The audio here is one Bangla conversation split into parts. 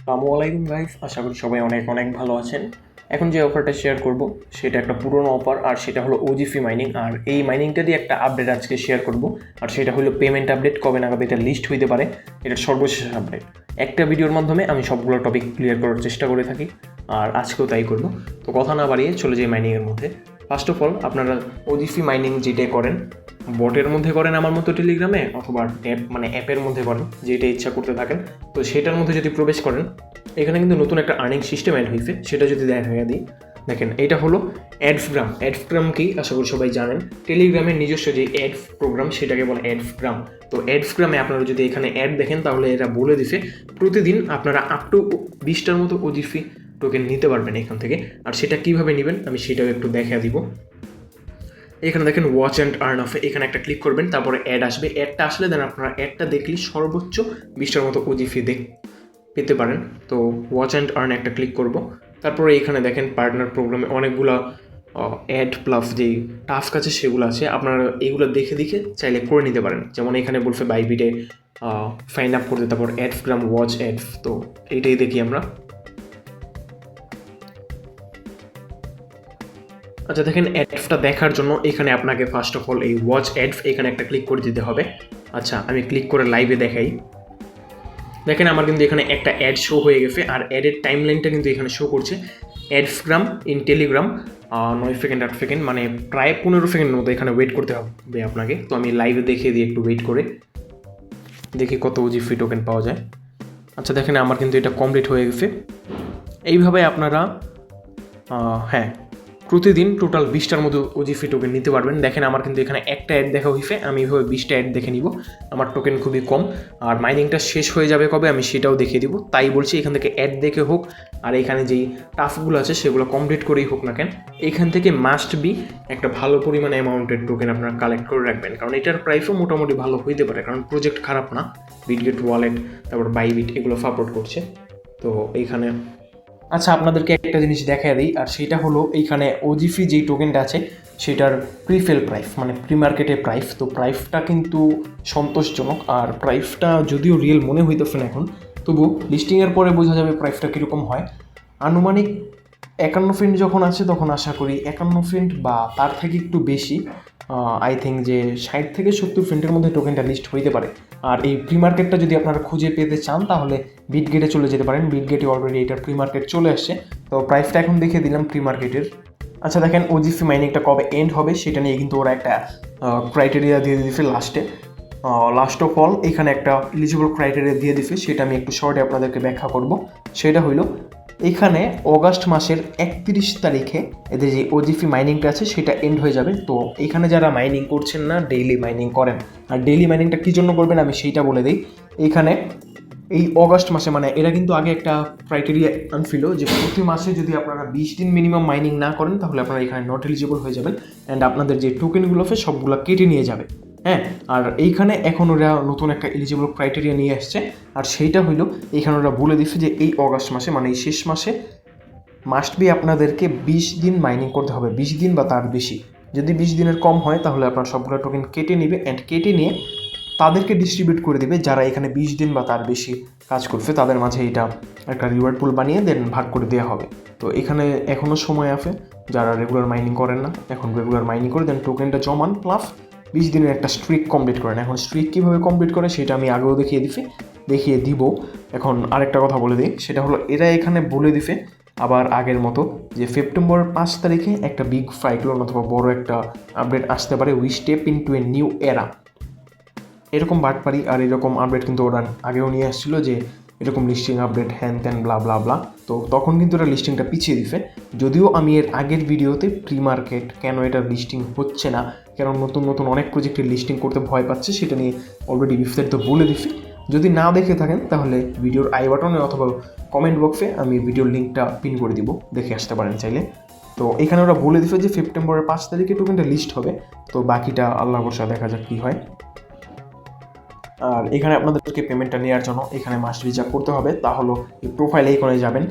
আসসালামু আলাইকুম গাইস, আশা করি সবাই অনেক অনেক ভালো আছেন। এখন যে অফারটা শেয়ার করব সেটা একটা পুরনো অফার, আর সেটা হলো ওজিফি মাইনিং। আর এই মাইনিংটা দিয়ে একটা আপডেট আজকে শেয়ার করব, আর সেটা হলো পেমেন্ট আপডেট। কবে নাগাদ এটা লিস্ট হইতে পারে, এটার সর্বশেষ আপডেট। একটা ভিডিওর মাধ্যমে আমি সবগুলো টপিক ক্লিয়ার করার চেষ্টা করে থাকি, আর আজকেও তাই করব। তো কথা না বাড়িয়ে চলে যাই মাইনিংয়ের মধ্যে। ফার্স্ট অফ অল, আপনারা ওজিফি মাইনিং যেটাই করেন, বটের মধ্যে করেন আমার মতো টেলিগ্রামে, অথবা অ্যাপের মধ্যে করেন, যেটা ইচ্ছা করতে থাকেন, তো সেটার মধ্যে যদি প্রবেশ করেন, এখানে কিন্তু নতুন একটা আর্নিং সিস্টেম অ্যাড হয়েছে। সেটা যদি দেখা দিই, দেখেন এটা হলো অ্যাডসগ্রাম। অ্যাডসগ্রাম কি আশা করি সবাই জানেন, টেলিগ্রামের নিজস্ব যে অ্যাডস প্রোগ্রাম সেটাকে বলে অ্যাডসগ্রাম। তো অ্যাডসগ্রামে আপনারা যদি এখানে অ্যাড দেখেন, তাহলে এরা বলে দিছে প্রতিদিন আপনারা আপ টু 20টার মতো ওজিফি টোকেন নিতে পারবেন এখান থেকে। আর সেটা কীভাবে নেবেন আমি সেটাও একটু দেখা দিব। এখানে দেখেন ওয়াচ অ্যান্ড আর্ন অফে, এখানে একটা ক্লিক করবেন, তারপরে অ্যাড আসবে। অ্যাডটা আসলে দেন আপনারা অ্যাডটা দেখলে সর্বোচ্চ 20টার মতো ওজিফি পেতে পারেন। তো ওয়াচ অ্যান্ড আর্ন একটা ক্লিক করব। তারপরে এখানে দেখেন পার্টনার প্রোগ্রামে অনেকগুলো অ্যাড প্লাস যেই টাস্ক আছে সেগুলো আছে, আপনারা এগুলো দেখে দেখে চাইলে করে নিতে পারেন। যেমন এখানে বলছে বাইবিটে সাইন আপ করতে, তারপর অ্যাডসগ্রাম ওয়াচ অ্যাডস। তো এইটাই দেখি আমরা। আচ্ছা দেখেন, অ্যাডসটা দেখার জন্য এখানে আপনাকে ফার্স্ট অফ অল এই ওয়াচ অ্যাডস এখানে একটা ক্লিক করে দিতে হবে। আচ্ছা আমি ক্লিক করে লাইভে দেখাই। দেখেন আমার কিন্তু এখানে একটা অ্যাড শো হয়ে গেছে, আর অ্যাডের টাইম লাইনটা কিন্তু এখানে শো করছে। অ্যাডসগ্রাম ইন টেলিগ্রাম 9 সেকেন্ড 8 সেকেন্ড, মানে প্রায় 15 সেকেন্ডের মতো এখানে ওয়েট করতে হবে আপনাকে। তো আমি লাইভে দেখিয়ে দিই, একটু ওয়েট করে দেখি কত ওজিফি টোকেন পাওয়া যায়। আচ্ছা দেখেন আমার কিন্তু এটা কমপ্লিট হয়ে গেছে। এইভাবে আপনারা হ্যাঁ প্রতিদিন টোটাল 20টার মতো ওজিফি টোকেন নিতে পারবেন। দেখেন আমার কিন্তু এখানে একটা অ্যাড দেখা হয়েছে, আমি এভাবে 20টা অ্যাড দেখে নিব। আমার টোকেন খুবই কম, আর মাইনিংটা শেষ হয়ে যাবে কবে আমি সেটাও দেখিয়ে দিব। তাই বলছি এখান থেকে অ্যাড দেখে হোক, আর এখানে যেই টাস্কগুলো আছে সেগুলো কমপ্লিট করেই হোক না কেন, এখান থেকে মাস্ট বি একটা ভালো পরিমাণে অ্যামাউন্টের টোকেন আপনারা কালেক্ট করে রাখবেন, কারণ এটার প্রাইসও মোটামুটি ভালো হইতে পারে, কারণ প্রজেক্ট খারাপ না। বিটগেট ওয়ালেট, তারপর বাইবিট এগুলো সাপোর্ট করছে। তো এইখানে আচ্ছা আপনাদেরকে একটা জিনিস দেখায় দিই, আর সেটা হলো এইখানে ওজিফি যেই টোকেনটা আছে সেটার প্রিফেল প্রাইস, মানে প্রি মার্কেটের প্রাইস। তো প্রাইসটা কিন্তু সন্তোষজনক, আর প্রাইসটা যদিও রিয়েল মনে হইতেছে না এখন, তবু লিস্টিংয়ের পরে বোঝা যাবে প্রাইসটা কীরকম হয়। আনুমানিক 51 সেন্ট যখন আছে তখন আশা করি 51 সেন্ট বা তার থেকে একটু বেশি, আই থিঙ্ক যে 60 থেকে 70 সেন্টের মধ্যে টোকেনটা লিস্ট হইতে পারে। আর এই প্রি মার্কেটটা যদি আপনারা খুঁজে পেতে চান তাহলে বিটগেটে চলে যেতে পারেন। বিটগেটে অলরেডি এটার প্রি মার্কেট চলে আসছে। তো প্রাইসটা এখন দেখিয়ে দিলাম প্রি মার্কেটের। আচ্ছা দেখেন ওজিফি মাইনিংটা কবে এন্ড হবে সেটা নিয়ে কিন্তু ওরা একটা ক্রাইটেরিয়া দিয়ে দিয়েছে লাস্ট অফ অল। এখানে একটা এলিজিবল ক্রাইটেরিয়া দিয়ে দিছে, সেটা আমি একটু শর্টে আপনাদেরকে ব্যাখ্যা করব। সেটা হইল এখানে অগাস্ট মাসের 31 তারিখে এদের যে ওজিফি মাইনিংটা আছে সেটা এন্ড হয়ে যাবে। তো এখানে যারা মাইনিং করছেন না, ডেইলি মাইনিং করেন, আর ডেইলি মাইনিংটা কী জন্য করবেন আমি সেইটা বলে দিই। এইখানে এই অগাস্ট মাসে, মানে এরা কিন্তু আগে একটা ক্রাইটেরিয়া আনছিল যে প্রতি মাসে যদি আপনারা 20 দিন মিনিমাম মাইনিং না করেন তাহলে আপনারা এখানে নট এলিজিবল হয়ে যাবেন, অ্যান্ড আপনাদের যে টোকেনগুলো আছে সবগুলো কেটে নিয়ে যাবে। হ্যাঁ, আর এইখানে এখন ওরা নতুন একটা এলিজিবল ক্রাইটেরিয়া নিয়ে আসছে, আর সেইটা হইল এইখানে ওরা বলে দিচ্ছে যে এই অগাস্ট মাসে, মানে এই শেষ মাসে মাস্ট বি আপনাদেরকে 20 দিন মাইনিং করতে হবে, 20 দিন বা তার বেশি। যদি 20 দিনের কম হয় তাহলে আপনার সবগুলো টোকেন কেটে নেবে, অ্যান্ড কেটে নিয়ে তাদেরকে ডিস্ট্রিবিউট করে দেবে যারা এখানে 20 দিন বা তার বেশি কাজ করছে, তাদের মাঝে এটা একটা রিওয়ার্ড পুল বানিয়ে দেন ভাগ করে দেওয়া হবে। তো এখানে এখনও সময় আছে, যারা রেগুলার মাইনিং করেন না এখন রেগুলার মাইনিং করে দেন টোকেনটা জমান, প্লাস 20 দিনের একটা স্ট্রিক কমপ্লিট করেন। এখন স্ট্রিক কীভাবে কমপ্লিট করে সেটা আমি আগেও দেখিয়ে দিব। এখন আরেকটা কথা বলে দিই, সেটা হলো এরা এখানে বলে দিছে আবার আগের মতো যে সেপ্টেম্বর 5 তারিখে একটা বিগ সাইক্লোন অথবা বড় একটা আপডেট আসতে পারে, we step into a new এরা। এরকম বাটপারি আর এরকম আপডেট কিন্তু ওরা আগেও নিয়ে আসছিলো যে এরকম লিস্টিং আপডেট হ্যান ত্যান ব্লা ব্লা ব্লা। তো তখন কিন্তু ওরা লিস্টিংটা পিছিয়ে দিছে। যদিও আমি এর আগের ভিডিওতে প্রি মার্কেট কেন এটা লিস্টিং হচ্ছে না, কেন নতুন নতুন অনেক প্রজেক্টের লিস্টিং করতে ভয় পাচ্ছে সেটা নিয়ে অলরেডি বিস্তারিত বলে দিছি। যদি না দেখে থাকেন তাহলে ভিডিওর আই বাটনে অথবা কমেন্ট বক্সে আমি ভিডিওর লিঙ্কটা পিন করে দিব, দেখে আসতে পারেন চাইলে। তো এখানে ওরা বলে দিছে যে সেপ্টেম্বরের 5 তারিখে টোকেনটা লিস্ট হবে। তো বাকিটা আল্লাহ ভরসা, দেখা যাক কী হয়। আর এখানে আপনাদেরকে পেমেন্টটা নেওয়ার জন্য এখানে মাস্ট বি যা করতে হবে তা হলো এই প্রোফাইল আইকনে যাবেন।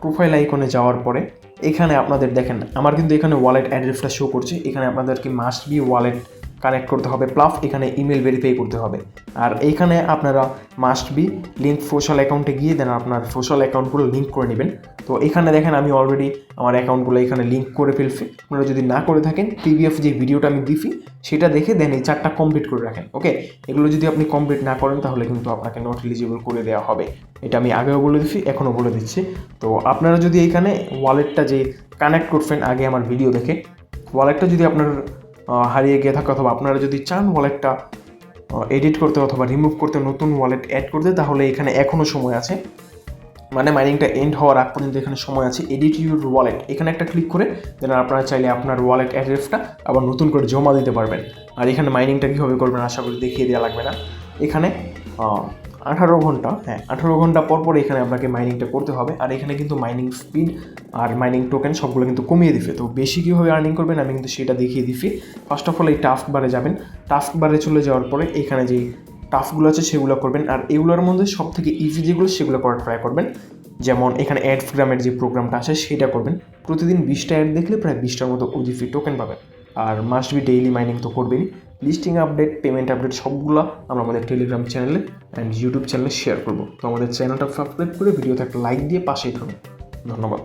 প্রোফাইল আইকনে যাওয়ার পরে এখানে আপনাদের দেখেন আমার কিন্তু এখানে ওয়ালেট অ্যাড্রেসটা শো করছে, এখানে আপনাদেরকে মাস্ট বি ওয়ালেট কানেক্ট করতে হবে, প্লাস এখানে ইমেল ভেরিফাই করতে হবে। আর এইখানে আপনারা মাস্ট বি লিঙ্ক সোশ্যাল অ্যাকাউন্টে গিয়ে দেন আপনার সোশ্যাল অ্যাকাউন্টগুলো লিঙ্ক করে নেবেন। তো এখানে দেখেন আমি অলরেডি আমার অ্যাকাউন্টগুলো এখানে লিঙ্ক করে ফেলছি। আপনারা যদি না করে থাকেন প্রিভিয়াস যে ভিডিওটা আমি দিছি সেটা দেখে দেন এই 4টা কমপ্লিট করে রাখেন। ওকে, এগুলো যদি আপনি কমপ্লিট না করেন তাহলে কিন্তু আপনাকে নট এলিজিবল করে দেওয়া হবে। এটা আমি আগেও বলে দিচ্ছি, এখনও বলে দিচ্ছি। তো আপনারা যদি এইখানে ওয়ালেটটা যে কানেক্ট করবেন আগে আমার ভিডিও দেখে, ওয়ালেটটা যদি আপনার হারিয়ে গিয়ে থাকে অথবা আপনারা যদি চান ওয়ালেটটা এডিট করতে অথবা রিমুভ করতে, নতুন ওয়ালেট অ্যাড করতে, তাহলে এখানে এখনও সময় আছে। মানে মাইনিংটা এন্ড হওয়ার আগ পর্যন্ত এখানে সময় আছে। এডিট ইউর ওয়ালেট এখানে একটা ক্লিক করে দেন আপনারা চাইলে আপনার ওয়ালেট অ্যাড্রেসটা আবার নতুন করে জমা দিতে পারবেন। আর এখানে মাইনিংটা কীভাবে করবেন আশা করি দেখিয়ে দেওয়া লাগবে না। এখানে 18 ঘন্টা পর পর এখানে আপনাকে মাইনিংটা করতে হবে। আর এখানে কিন্তু মাইনিং স্পিড আর মাইনিং টোকেন সবগুলো কিন্তু কমিয়ে দিবে। তো বেশি কীভাবে আর্নিং করবেন আমি কিন্তু সেটা দেখিয়ে দিচ্ছি। ফার্স্ট অফ অল এই টাস্ক বারে যাবেন, টাস্ক বারে চলে যাওয়ার পরে এখানে যেই টাস্কগুলো আছে সেগুলো করবেন। আর এগুলোর মধ্যে সব থেকে ইজি যেগুলো সেগুলো করার ট্রাই করবেন। যেমন এখানে অ্যাডগ্রামের যে প্রোগ্রামটা আছে সেটা করবেন। প্রতিদিন 20টা অ্যাড দেখলে প্রায় 20টার মতো ওজিফি টোকেন পাবেন। আর মাস্ট বি ডেইলি মাইনিং তো করবেনই। লিস্টিং আপডেট, পেমেন্ট আপডেট সবগুলো আমরা আমাদের টেলিগ্রাম চ্যানেলে অ্যান্ড ইউটিউব চ্যানেলে শেয়ার করবো। তো আমাদের চ্যানেলটা সাবস্ক্রাইব করে ভিডিওতে একটা লাইক দিয়ে পাশেই থাকুন। ধন্যবাদ।